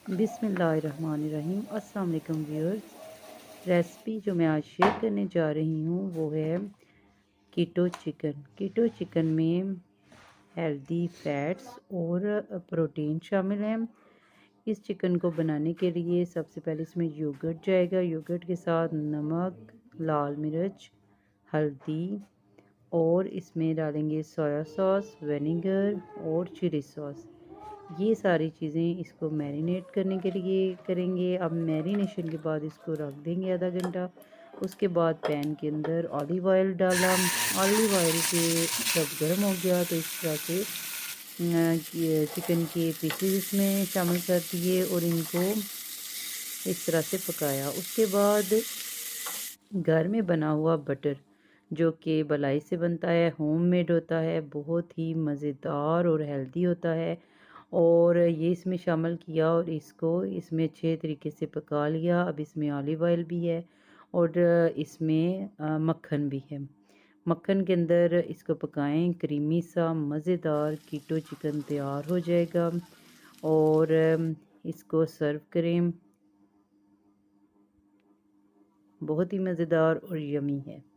बिस्मिल्लाहिर्रहमानिर्रहीम। अस्सलाम वालेकुम व्यूअर्स। रेसिपी जो मैं आज शेयर करने जा रही हूँ वो है कीटो चिकन। कीटो चिकन में हेल्दी फैट्स और प्रोटीन शामिल हैं। इस चिकन को बनाने के लिए सबसे पहले इसमें योगर्ट जाएगा। योगर्ट के साथ नमक, लाल मिर्च, हल्दी और इसमें डालेंगे सोया सॉस, विनेगर और चिली सॉस। ये सारी चीज़ें इसको मैरिनेट करने के लिए करेंगे। अब मैरिनेशन के बाद इसको रख देंगे आधा घंटा। उसके बाद पैन के अंदर ऑलिव ऑयल डाला। ऑलिव ऑयल के जब गर्म हो गया तो इस तरह से चिकन के पीसेस इसमें शामिल कर दिए और इनको इस तरह से पकाया। उसके बाद घर में बना हुआ बटर जो कि मलाई से बनता है, होममेड होता है, बहुत ही मज़ेदार और हेल्दी होता है, और ये इसमें शामिल किया और इसको इसमें अच्छे तरीके से पका लिया। अब इसमें ऑलिव ऑयल भी है और इसमें मक्खन भी है। मक्खन के अंदर इसको पकाएं, क्रीमी सा मज़ेदार कीटो चिकन तैयार हो जाएगा और इसको सर्व करें। बहुत ही मज़ेदार और यमी है।